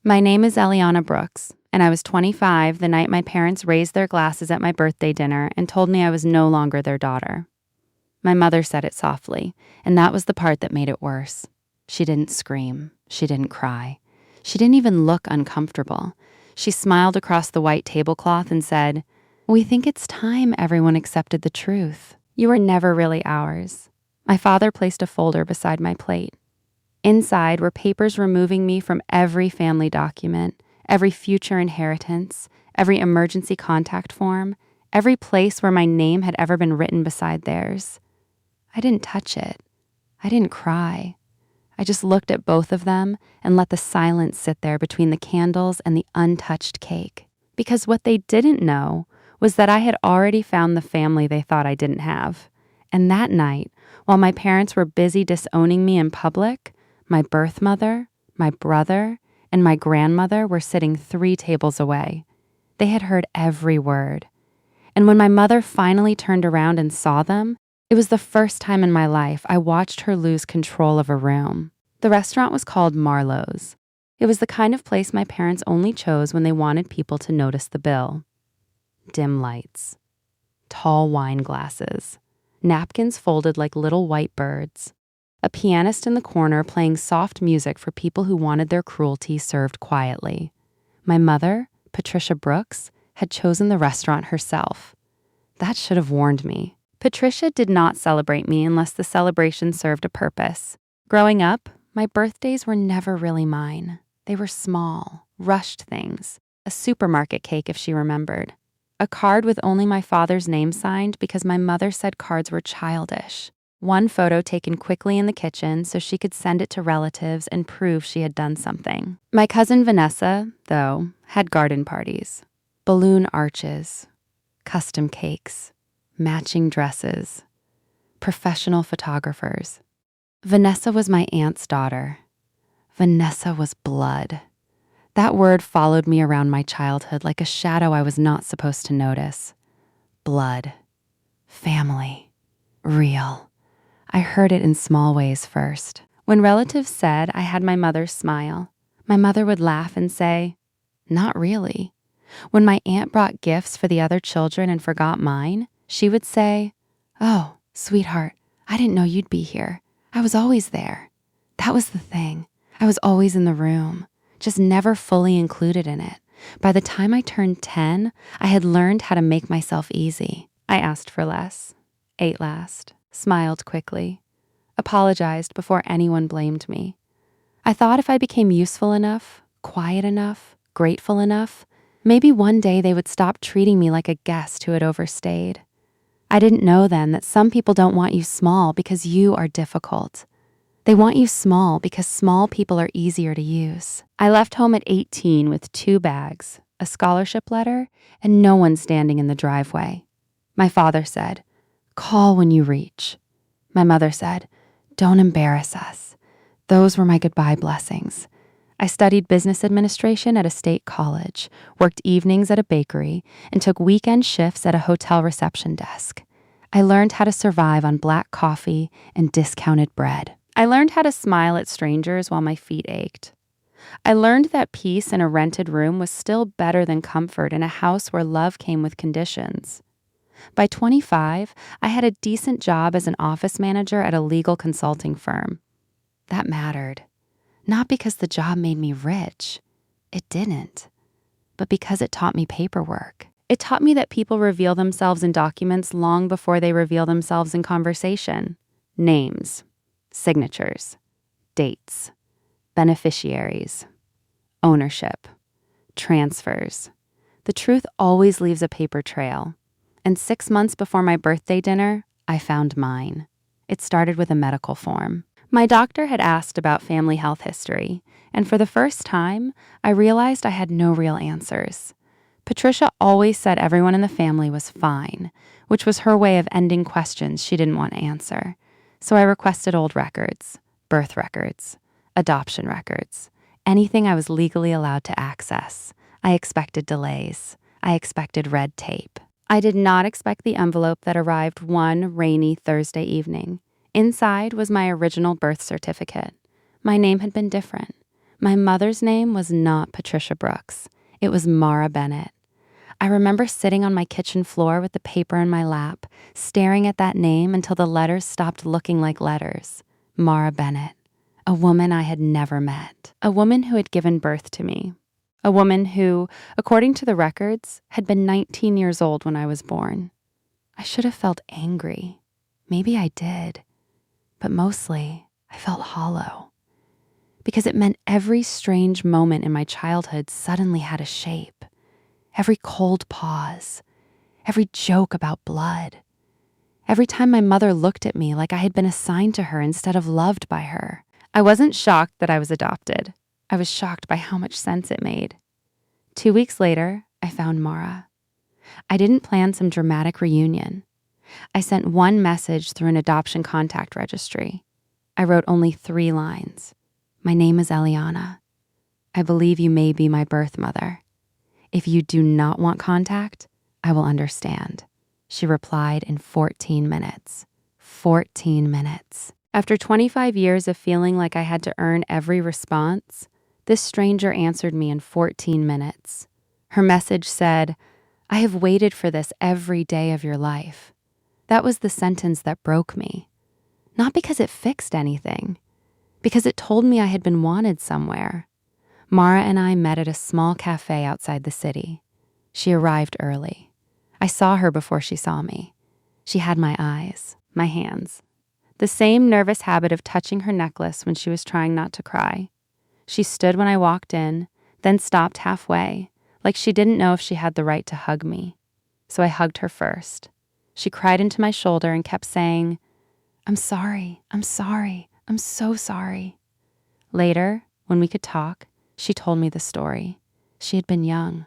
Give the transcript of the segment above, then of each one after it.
My name is Eliana Brooks, and I was 25 the night my parents raised their glasses at my birthday dinner and told me I was no longer their daughter. My mother said it softly, and that was the part that made it worse. She didn't scream. She didn't cry. She didn't even look uncomfortable. She smiled across the white tablecloth and said, "We think it's time everyone accepted the truth. You were never really ours." My father placed a folder beside my plate. Inside were papers removing me from every family document, every future inheritance, every emergency contact form, every place where my name had ever been written beside theirs. I didn't touch it. I didn't cry. I just looked at both of them and let the silence sit there between the candles and the untouched cake. Because what they didn't know was that I had already found the family they thought I didn't have. And that night, while my parents were busy disowning me in public, my birth mother, my brother, and my grandmother were sitting 3 tables away. They had heard every word. And when my mother finally turned around and saw them, it was the first time in my life I watched her lose control of a room. The restaurant was called Marlowe's. It was the kind of place my parents only chose when they wanted people to notice the bill. Dim lights, tall wine glasses, napkins folded like little white birds, a pianist in the corner playing soft music for people who wanted their cruelty served quietly. My mother, Patricia Brooks, had chosen the restaurant herself. That should have warned me. Patricia did not celebrate me unless the celebration served a purpose. Growing up, my birthdays were never really mine. They were small, rushed things. A supermarket cake if she remembered. A card with only my father's name signed because my mother said cards were childish. One photo taken quickly in the kitchen so she could send it to relatives and prove she had done something. My cousin Vanessa, though, had garden parties. Balloon arches, custom cakes, matching dresses, professional photographers. Vanessa was my aunt's daughter. Vanessa was blood. That word followed me around my childhood like a shadow I was not supposed to notice. Blood. Family. Real. I heard it in small ways first. When relatives said I had my mother's smile, my mother would laugh and say, "Not really." When my aunt brought gifts for the other children and forgot mine, she would say, "Oh, sweetheart, I didn't know you'd be here. I was always there." That was the thing. I was always in the room, just never fully included in it. By the time I turned 10, I had learned how to make myself easy. I asked for less, ate last, smiled quickly, apologized before anyone blamed me. I thought if I became useful enough, quiet enough, grateful enough, maybe one day they would stop treating me like a guest who had overstayed. I didn't know then that some people don't want you small because you are difficult. They want you small because small people are easier to use. I left home at 18 with 2 bags, a scholarship letter, and no one standing in the driveway. My father said, "Call when you reach." My mother said, "Don't embarrass us." Those were my goodbye blessings. I studied business administration at a state college, worked evenings at a bakery, and took weekend shifts at a hotel reception desk. I learned how to survive on black coffee and discounted bread. I learned how to smile at strangers while my feet ached. I learned that peace in a rented room was still better than comfort in a house where love came with conditions. By 25, I had a decent job as an office manager at a legal consulting firm. That mattered. Not because the job made me rich. It didn't. But because it taught me paperwork. It taught me that people reveal themselves in documents long before they reveal themselves in conversation. Names, signatures, dates, beneficiaries, ownership, transfers. The truth always leaves a paper trail. And 6 months before my birthday dinner, I found mine. It started with a medical form. My doctor had asked about family health history, and for the first time, I realized I had no real answers. Patricia always said everyone in the family was fine, which was her way of ending questions she didn't want to answer. So I requested old records, birth records, adoption records, anything I was legally allowed to access. I expected delays. I expected red tape. I did not expect the envelope that arrived one rainy Thursday evening. Inside was my original birth certificate. My name had been different. My mother's name was not Patricia Brooks. It was Mara Bennett. I remember sitting on my kitchen floor with the paper in my lap, staring at that name until the letters stopped looking like letters. Mara Bennett. A woman I had never met. A woman who had given birth to me. A woman who, according to the records, had been 19 years old when I was born. I should have felt angry. Maybe I did. But mostly, I felt hollow. Because it meant every strange moment in my childhood suddenly had a shape. Every cold pause. Every joke about blood. Every time my mother looked at me like I had been assigned to her instead of loved by her. I wasn't shocked that I was adopted. I was shocked by how much sense it made. 2 weeks later, I found Mara. I didn't plan some dramatic reunion. I sent one message through an adoption contact registry. I wrote only 3 lines. My name is Eliana. I believe you may be my birth mother. If you do not want contact, I will understand. She replied in 14 minutes. 14 minutes. After 25 years of feeling like I had to earn every response, this stranger answered me in 14 minutes. Her message said, "I have waited for this every day of your life." That was the sentence that broke me. Not because it fixed anything, because it told me I had been wanted somewhere. Mara and I met at a small cafe outside the city. She arrived early. I saw her before she saw me. She had my eyes, my hands, the same nervous habit of touching her necklace when she was trying not to cry. She stood when I walked in, then stopped halfway, like she didn't know if she had the right to hug me. So I hugged her first. She cried into my shoulder and kept saying, "I'm sorry, I'm sorry, I'm so sorry." Later, when we could talk, she told me the story. She had been young,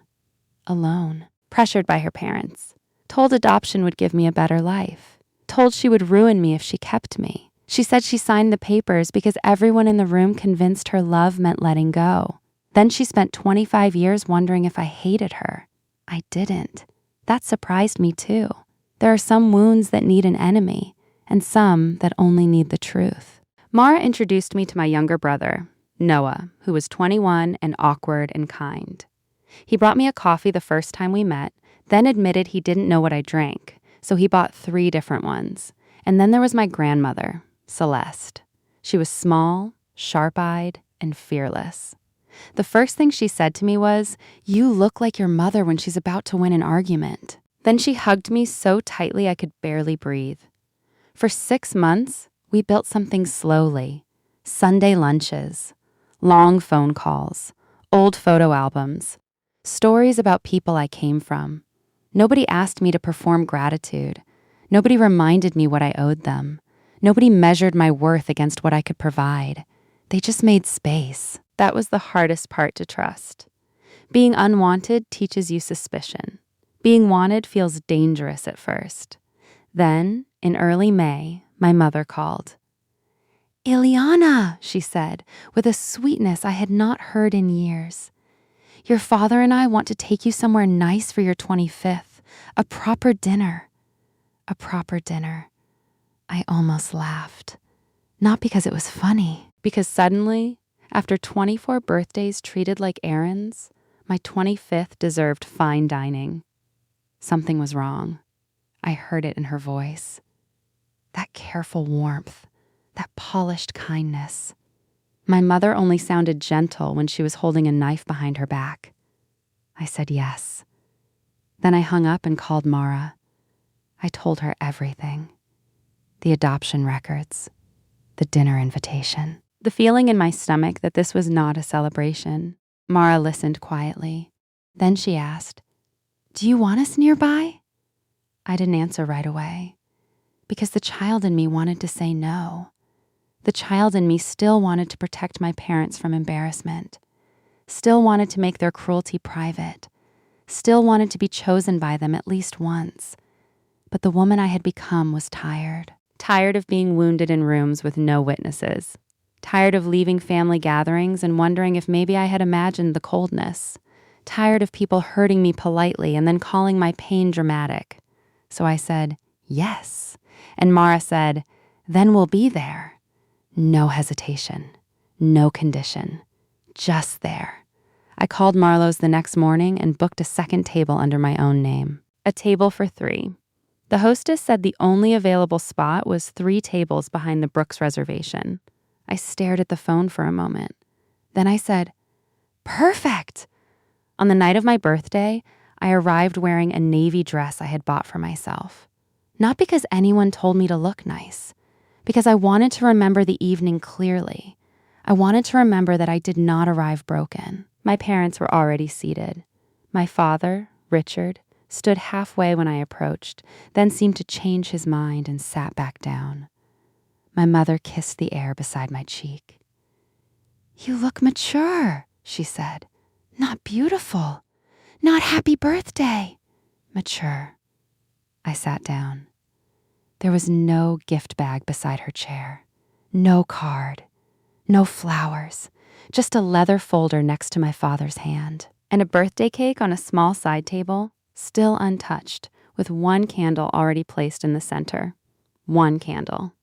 alone, pressured by her parents, told adoption would give me a better life, told she would ruin me if she kept me. She said she signed the papers because everyone in the room convinced her love meant letting go. Then she spent 25 years wondering if I hated her. I didn't. That surprised me too. There are some wounds that need an enemy, and some that only need the truth. Mara introduced me to my younger brother, Noah, who was 21 and awkward and kind. He brought me a coffee the first time we met, then admitted he didn't know what I drank, so he bought 3 different ones. And then there was my grandmother, Celeste. She was small, sharp-eyed, and fearless. The first thing she said to me was, "You look like your mother when she's about to win an argument." Then she hugged me so tightly I could barely breathe. For 6 months, we built something slowly. Sunday lunches, long phone calls, old photo albums, stories about people I came from. Nobody asked me to perform gratitude. Nobody reminded me what I owed them. Nobody measured my worth against what I could provide. They just made space. That was the hardest part to trust. Being unwanted teaches you suspicion. Being wanted feels dangerous at first. Then, in early May, my mother called. "Eliana," she said, with a sweetness I had not heard in years. "Your father and I want to take you somewhere nice for your 25th. A proper dinner." A proper dinner. I almost laughed. Not because it was funny, because suddenly, after 24 birthdays treated like errands, my 25th deserved fine dining. Something was wrong. I heard it in her voice. That careful warmth, that polished kindness. My mother only sounded gentle when she was holding a knife behind her back. I said yes. Then I hung up and called Mara. I told her everything. The adoption records, the dinner invitation, the feeling in my stomach that this was not a celebration. Mara listened quietly. Then she asked, "Do you want us nearby?" I didn't answer right away, because the child in me wanted to say no. The child in me still wanted to protect my parents from embarrassment, still wanted to make their cruelty private, still wanted to be chosen by them at least once. But the woman I had become was tired of being wounded in rooms with no witnesses, tired of leaving family gatherings and wondering if maybe I had imagined the coldness, tired of people hurting me politely and then calling my pain dramatic. So I said, yes. And Mara said, "Then we'll be there." No hesitation, no condition, just there. I called Marlowe's the next morning and booked a second table under my own name. A table for 3. The hostess said the only available spot was 3 tables behind the Brooks reservation. I stared at the phone for a moment. Then I said, "Perfect!" On the night of my birthday, I arrived wearing a navy dress I had bought for myself. Not because anyone told me to look nice, because I wanted to remember the evening clearly. I wanted to remember that I did not arrive broken. My parents were already seated. My father, Richard, stood halfway when I approached, then seemed to change his mind and sat back down. My mother kissed the air beside my cheek. "You look mature," she said. "Not beautiful. Not happy birthday. Mature." I sat down. There was no gift bag beside her chair. No card. No flowers. Just a leather folder next to my father's hand. And a birthday cake on a small side table, still untouched, with 1 candle already placed in the center. 1 candle.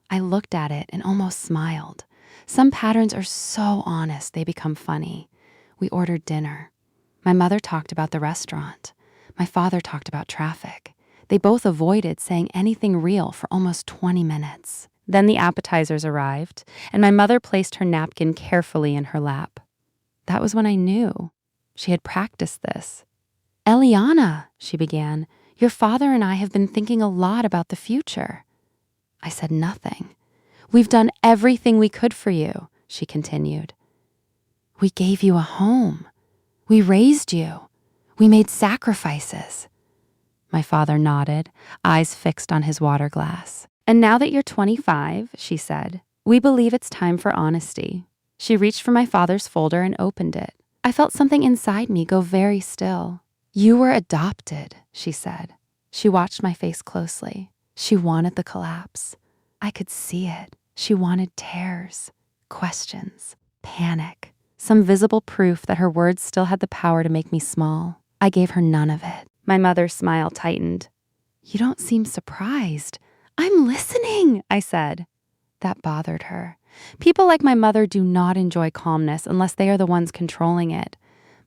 I looked at it and almost smiled. Some patterns are so honest they become funny. We ordered dinner. My mother talked about the restaurant. My father talked about traffic. They both avoided saying anything real for almost 20 minutes. Then the appetizers arrived, and my mother placed her napkin carefully in her lap. That was when I knew. She had practiced this. "Eliana," she began, "your father and I have been thinking a lot about the future." I said nothing. "We've done everything we could for you," she continued. "We gave you a home. We raised you. We made sacrifices." My father nodded, eyes fixed on his water glass. "And now that you're 25, she said, we believe it's time for honesty." She reached for my father's folder and opened it. I felt something inside me go very still. "You were adopted," she said. She watched my face closely. She wanted the collapse. I could see it. She wanted tears, questions, panic, some visible proof that her words still had the power to make me small. I gave her none of it. My mother's smile tightened. "You don't seem surprised." "I'm listening," I said. That bothered her. People like my mother do not enjoy calmness unless they are the ones controlling it.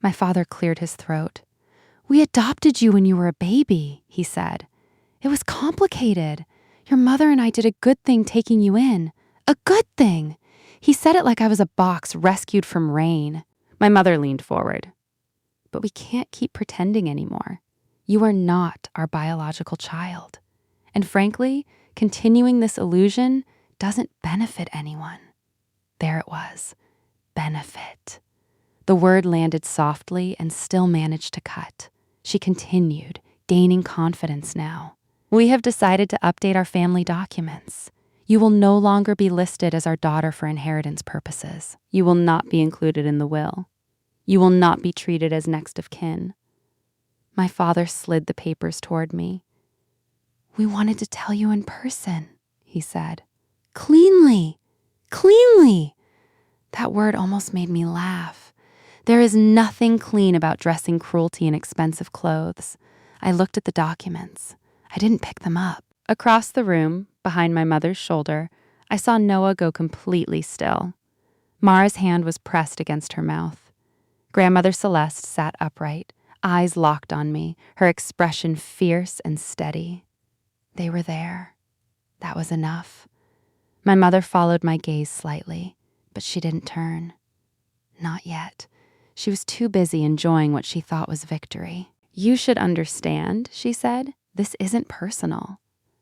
My father cleared his throat. "We adopted you when you were a baby," he said. "It was complicated. Your mother and I did a good thing taking you in. A good thing." He said it like I was a box rescued from rain. My mother leaned forward. "But we can't keep pretending anymore. You are not our biological child. And frankly, continuing this illusion doesn't benefit anyone." There it was. Benefit. The word landed softly and still managed to cut. She continued, gaining confidence now. "We have decided to update our family documents. You will no longer be listed as our daughter for inheritance purposes. You will not be included in the will. You will not be treated as next of kin." My father slid the papers toward me. "We wanted to tell you in person," he said. "Cleanly. Cleanly." That word almost made me laugh. There is nothing clean about dressing cruelty in expensive clothes. I looked at the documents. I didn't pick them up. Across the room, behind my mother's shoulder, I saw Noah go completely still. Mara's hand was pressed against her mouth. Grandmother Celeste sat upright, eyes locked on me, her expression fierce and steady. They were there. That was enough. My mother followed my gaze slightly, but she didn't turn. Not yet. She was too busy enjoying what she thought was victory. "You should understand," she said. "This isn't personal."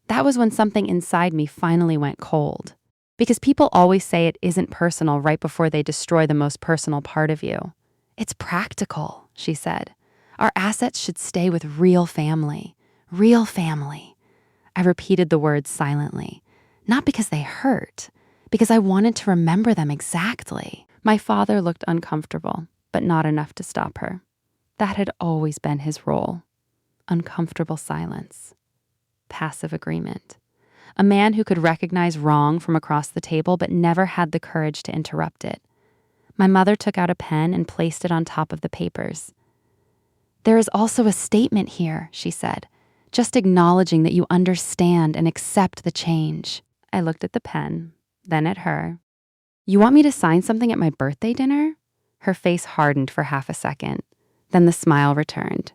That was when something inside me finally went cold. Because people always say it isn't personal right before they destroy the most personal part of you. "It's practical," she said. "Our assets should stay with real family. Real family." I repeated the words silently, not because they hurt, because I wanted to remember them exactly. My father looked uncomfortable, but not enough to stop her. That had always been his role. Uncomfortable silence. Passive agreement. A man who could recognize wrong from across the table but never had the courage to interrupt it. My mother took out a pen and placed it on top of the papers. "There is also a statement here," she said, "just acknowledging that you understand and accept the change." I looked at the pen, then at her. "You want me to sign something at my birthday dinner?" Her face hardened for half a second. Then the smile returned.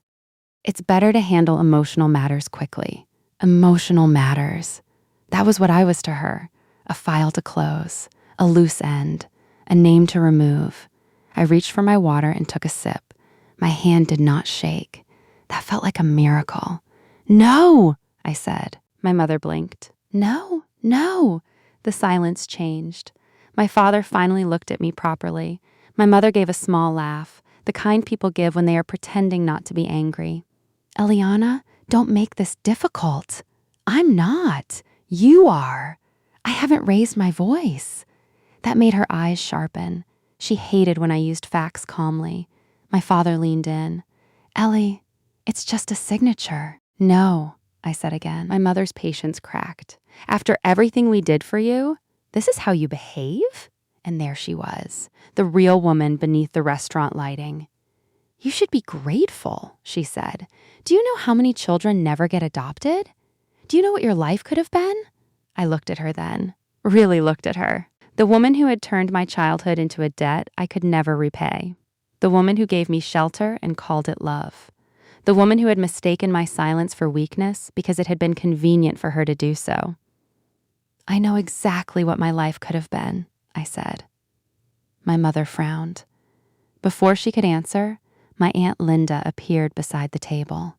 It's better to handle emotional matters quickly. Emotional matters. That was what I was to her. A file to close, a loose end, a name to remove. I reached for my water and took a sip. My hand did not shake. That felt like a miracle. No, I said. My mother blinked. No, no. The silence changed. My father finally looked at me properly. My mother gave a small laugh, the kind people give when they are pretending not to be angry. Eliana, don't make this difficult. I'm not. You are. I haven't raised my voice. That made her eyes sharpen. She hated when I used facts calmly. My father leaned in. Ellie, it's just a signature. No, I said again. My mother's patience cracked. After everything we did for you, this is how you behave? And there she was, the real woman beneath the restaurant lighting. You should be grateful, she said. Do you know how many children never get adopted? Do you know what your life could have been? I looked at her then, really looked at her. The woman who had turned my childhood into a debt I could never repay. The woman who gave me shelter and called it love. The woman who had mistaken my silence for weakness because it had been convenient for her to do so. I know exactly what my life could have been, I said. My mother frowned. Before she could answer, my Aunt Linda appeared beside the table.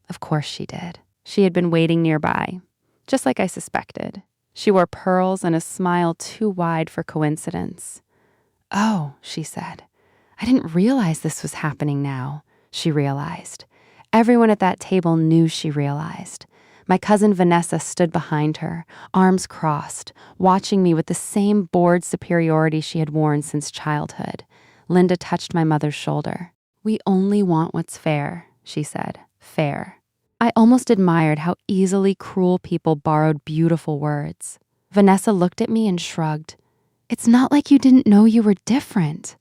Of course she did. She had been waiting nearby, just like I suspected. She wore pearls and a smile too wide for coincidence. Oh, she said. I didn't realize this was happening now, she realized. Everyone at that table knew she realized. My cousin Vanessa stood behind her, arms crossed, watching me with the same bored superiority she had worn since childhood. Linda touched my mother's shoulder. We only want what's fair, she said. Fair. I almost admired how easily cruel people borrowed beautiful words. Vanessa looked at me and shrugged. It's not like you didn't know you were different.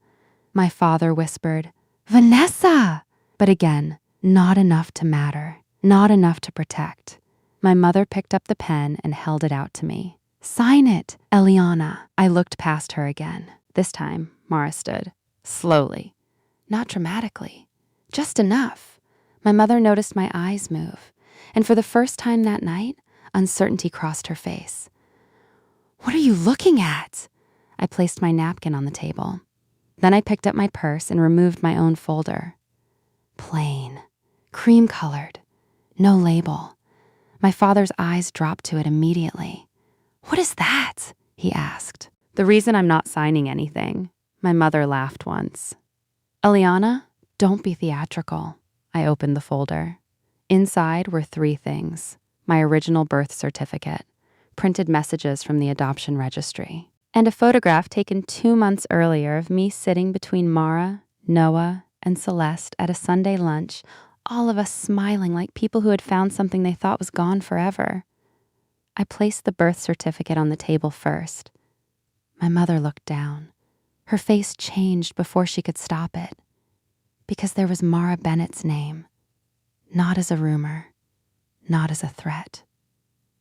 My father whispered, Vanessa! But again, not enough to matter, not enough to protect. My mother picked up the pen and held it out to me. Sign it, Eliana. I looked past her again. This time, Mara stood. Slowly. Not dramatically. Just enough. My mother noticed my eyes move, and for the first time that night, uncertainty crossed her face. What are you looking at? I placed my napkin on the table. Then I picked up my purse and removed my own folder. Plain. Cream-colored. No label. My father's eyes dropped to it immediately. What is that? He asked. The reason I'm not signing anything. My mother laughed once. Eliana, don't be theatrical. I opened the folder. Inside were 3 things. My original birth certificate, printed messages from the adoption registry, and a photograph taken 2 months earlier of me sitting between Mara, Noah, and Celeste at a Sunday lunch, all of us smiling like people who had found something they thought was gone forever. I placed the birth certificate on the table first. My mother looked down. Her face changed before she could stop it. Because there was Mara Bennett's name. Not as a rumor, not as a threat,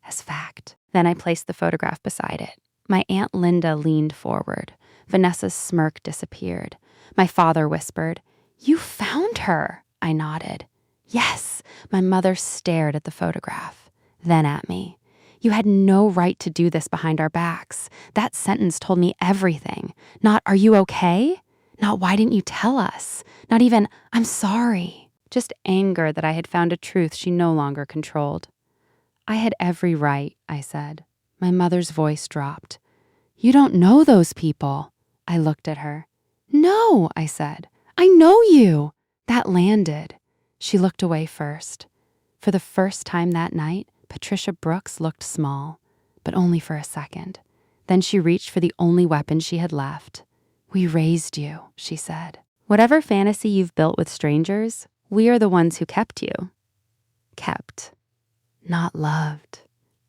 as fact. Then I placed the photograph beside it. My Aunt Linda leaned forward. Vanessa's smirk disappeared. My father whispered, You found her. I nodded. Yes, my mother stared at the photograph, then at me. You had no right to do this behind our backs. That sentence told me everything. Not, are you okay? Not, why didn't you tell us? Not even, I'm sorry. Just anger that I had found a truth she no longer controlled. I had every right, I said. My mother's voice dropped. You don't know those people. I looked at her. No, I said. I know you. That landed. She looked away first. For the first time that night, Patricia Brooks looked small, but only for a second. Then she reached for the only weapon she had left. We raised you, she said. Whatever fantasy you've built with strangers, we are the ones who kept you. Kept. Not loved.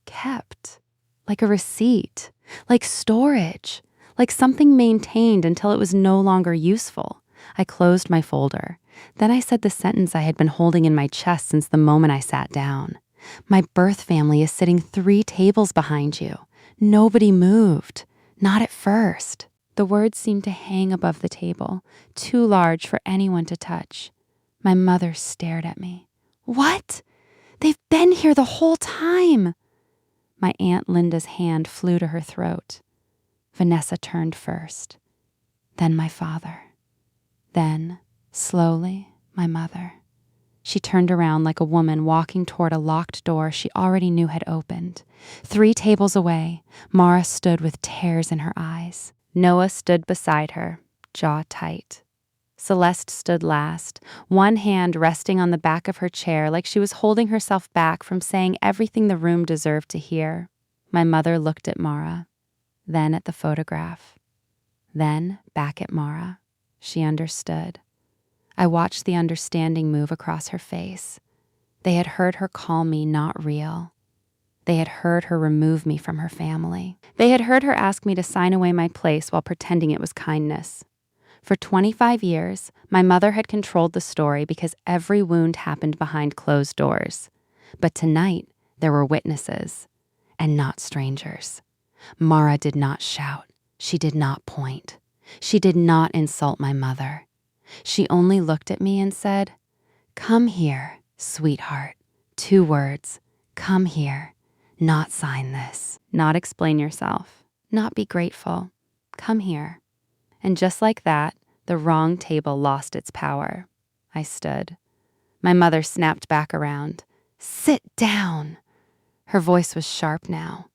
Kept. Like a receipt. Like storage. Like something maintained until it was no longer useful. I closed my folder. Then I said the sentence I had been holding in my chest since the moment I sat down. My birth family is sitting 3 tables behind you. Nobody moved. Not at first. The words seemed to hang above the table, too large for anyone to touch. My mother stared at me. What? They've been here the whole time. My Aunt Linda's hand flew to her throat. Vanessa turned first, then my father, then, slowly, my mother. She turned around like a woman walking toward a locked door she already knew had opened. 3 tables away, Mara stood with tears in her eyes. Noah stood beside her, jaw tight. Celeste stood last, one hand resting on the back of her chair like she was holding herself back from saying everything the room deserved to hear. My mother looked at Mara, then at the photograph, then back at Mara. She understood. I watched the understanding move across her face. They had heard her call me not real. They had heard her remove me from her family. They had heard her ask me to sign away my place while pretending it was kindness. For 25 years, my mother had controlled the story because every wound happened behind closed doors. But tonight, there were witnesses, and not strangers. Mara did not shout. She did not point. She did not insult my mother. She only looked at me and said, "Come here, sweetheart." 2 words. Come here. Not sign this. Not explain yourself. Not be grateful. Come here. And just like that, the wrong table lost its power. I stood. My mother snapped back around. "Sit down." Her voice was sharp now.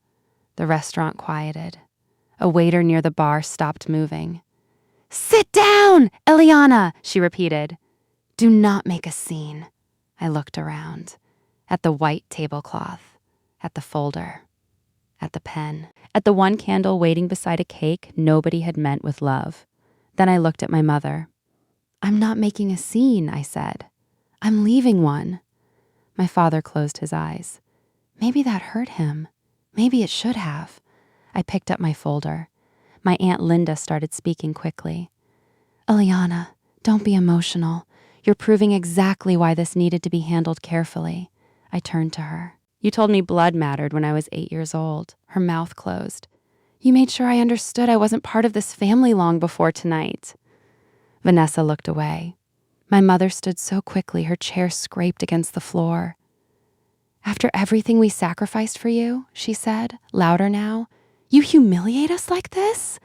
The restaurant quieted. A waiter near the bar stopped moving. "Sit down, Eliana," she repeated. "Do not make a scene." I looked around. At the white tablecloth. At the folder. At the pen. At the one candle waiting beside a cake nobody had meant with love. Then I looked at my mother. "I'm not making a scene," I said. "I'm leaving one." My father closed his eyes. Maybe that hurt him. Maybe it should have. I picked up my folder. My Aunt Linda started speaking quickly. "Eliana, don't be emotional. You're proving exactly why this needed to be handled carefully." I turned to her. "You told me blood mattered when I was 8 years old." Her mouth closed. "You made sure I understood I wasn't part of this family long before tonight." Vanessa looked away. My mother stood so quickly her chair scraped against the floor. "After everything we sacrificed for you," she said, louder now, "you humiliate us like this?"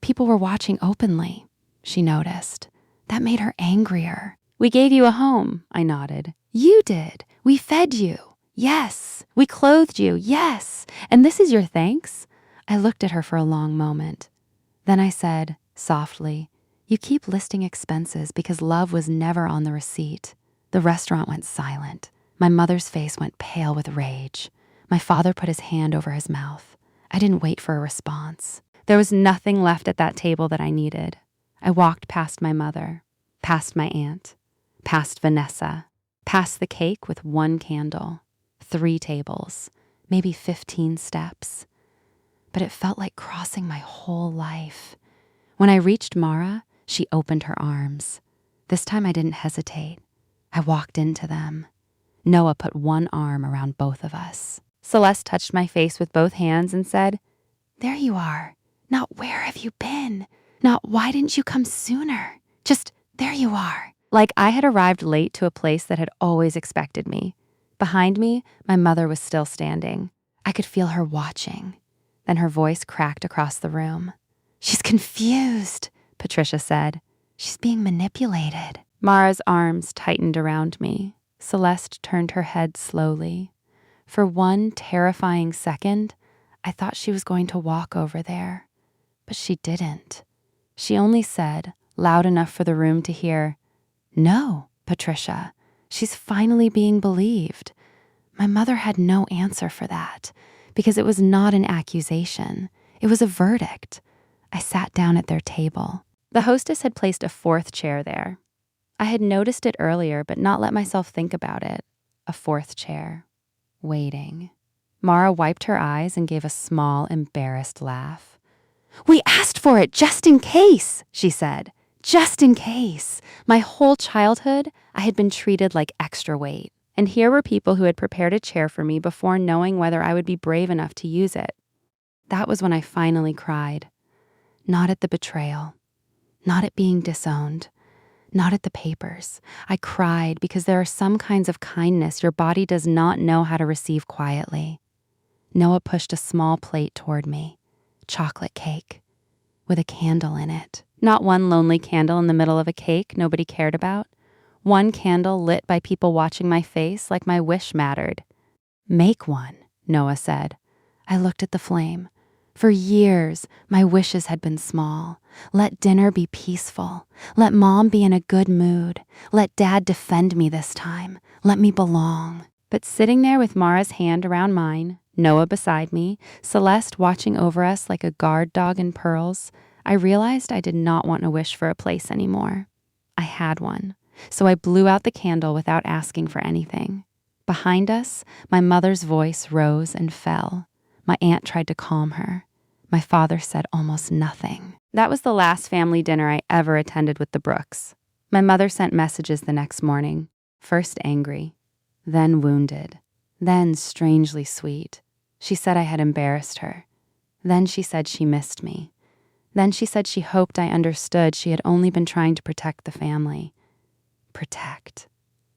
People were watching openly, she noticed. That made her angrier. "We gave you a home," I nodded. "You did. We fed you. Yes. We clothed you. Yes. And this is your thanks?" I looked at her for a long moment. Then I said, softly, "You keep listing expenses because love was never on the receipt." The restaurant went silent. My mother's face went pale with rage. My father put his hand over his mouth. I didn't wait for a response. There was nothing left at that table that I needed. I walked past my mother, past my aunt, past Vanessa, past the cake with 1 candle, 3 tables, maybe 15 steps. But it felt like crossing my whole life. When I reached Mara, she opened her arms. This time I didn't hesitate. I walked into them. Noah put 1 arm around both of us. Celeste touched my face with both hands and said, "There you are. Not where have you been? Not why didn't you come sooner? Just there you are." Like I had arrived late to a place that had always expected me. Behind me, my mother was still standing. I could feel her watching. Then her voice cracked across the room. "She's confused," Patricia said. "She's being manipulated." Mara's arms tightened around me. Celeste turned her head slowly. For 1 terrifying second, I thought she was going to walk over there. But she didn't. She only said, loud enough for the room to hear, "No, Patricia, she's finally being believed." My mother had no answer for that, because it was not an accusation. It was a verdict. I sat down at their table. The hostess had placed a 4th chair there. I had noticed it earlier, but not let myself think about it. A 4th chair. Waiting. Mara wiped her eyes and gave a small, embarrassed laugh. "We asked for it just in case," she said. "Just in case. My whole childhood, I had been treated like extra weight. And here were people who had prepared a chair for me before knowing whether I would be brave enough to use it." That was when I finally cried. Not at the betrayal. Not at being disowned. Not at the papers. I cried because there are some kinds of kindness your body does not know how to receive quietly. Noah pushed a small plate toward me. Chocolate cake. With a candle in it. Not one lonely candle in the middle of a cake nobody cared about. One candle lit by people watching my face like my wish mattered. Make one, Noah said. I looked at the flame. For years, my wishes had been small. Let dinner be peaceful. Let Mom be in a good mood. Let Dad defend me this time. Let me belong. But sitting there with Mara's hand around mine, Noah beside me, Celeste watching over us like a guard dog in pearls, I realized I did not want to wish for a place anymore. I had one, so I blew out the candle without asking for anything. Behind us, my mother's voice rose and fell. My aunt tried to calm her. My father said almost nothing. That was the last family dinner I ever attended with the Brooks. My mother sent messages the next morning, first angry, then wounded, then strangely sweet. She said I had embarrassed her. Then she said she missed me. Then she said she hoped I understood she had only been trying to protect the family. Protect.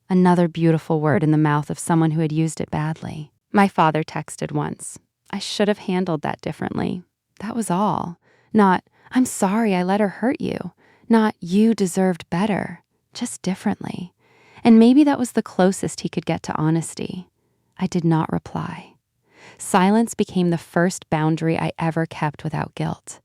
Another beautiful word in the mouth of someone who had used it badly. My father texted once. I should have handled that differently. That was all. Not, I'm sorry I let her hurt you. Not, you deserved better. Just differently. And maybe that was the closest he could get to honesty. I did not reply. Silence became the first boundary I ever kept without guilt.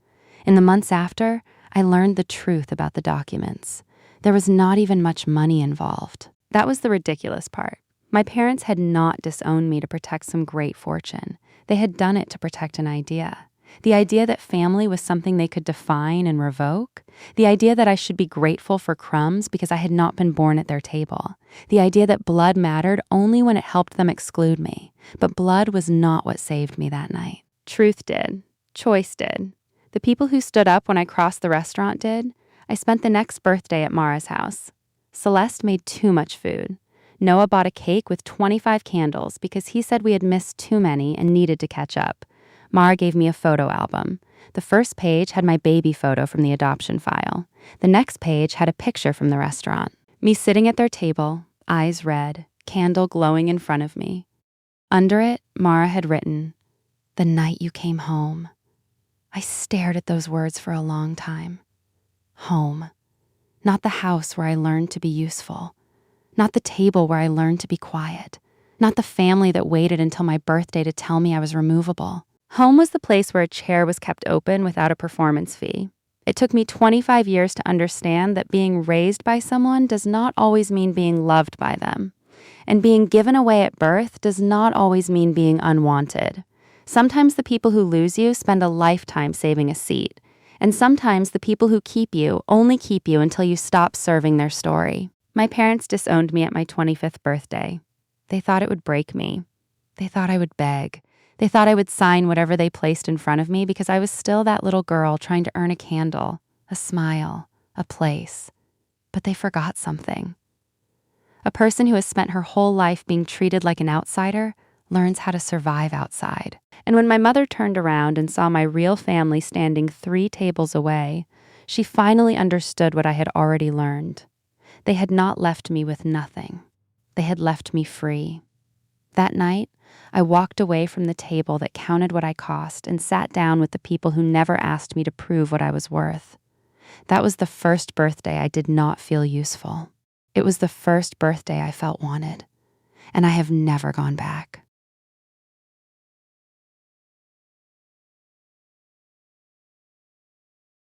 In the months after, I learned the truth about the documents. There was not even much money involved. That was the ridiculous part. My parents had not disowned me to protect some great fortune. They had done it to protect an idea. The idea that family was something they could define and revoke. The idea that I should be grateful for crumbs because I had not been born at their table. The idea that blood mattered only when it helped them exclude me. But blood was not what saved me that night. Truth did. Choice did. The people who stood up when I crossed the restaurant did. I spent the next birthday at Mara's house. Celeste made too much food. Noah bought a cake with 25 candles because he said we had missed too many and needed to catch up. Mara gave me a photo album. The first page had my baby photo from the adoption file. The next page had a picture from the restaurant. Me sitting at their table, eyes red, candle glowing in front of me. Under it, Mara had written, "The night you came home." I stared at those words for a long time. Home. Not the house where I learned to be useful. Not the table where I learned to be quiet. Not the family that waited until my birthday to tell me I was removable. Home was the place where a chair was kept open without a performance fee. It took me 25 years to understand that being raised by someone does not always mean being loved by them. And being given away at birth does not always mean being unwanted. Sometimes the people who lose you spend a lifetime saving a seat. And sometimes the people who keep you only keep you until you stop serving their story. My parents disowned me at my 25th birthday. They thought it would break me. They thought I would beg. They thought I would sign whatever they placed in front of me because I was still that little girl trying to earn a candle, a smile, a place. But they forgot something. A person who has spent her whole life being treated like an outsider learns how to survive outside. And when my mother turned around and saw my real family standing 3 tables away, she finally understood what I had already learned. They had not left me with nothing. They had left me free. That night, I walked away from the table that counted what I cost and sat down with the people who never asked me to prove what I was worth. That was the first birthday I did not feel useful. It was the first birthday I felt wanted. And I have never gone back.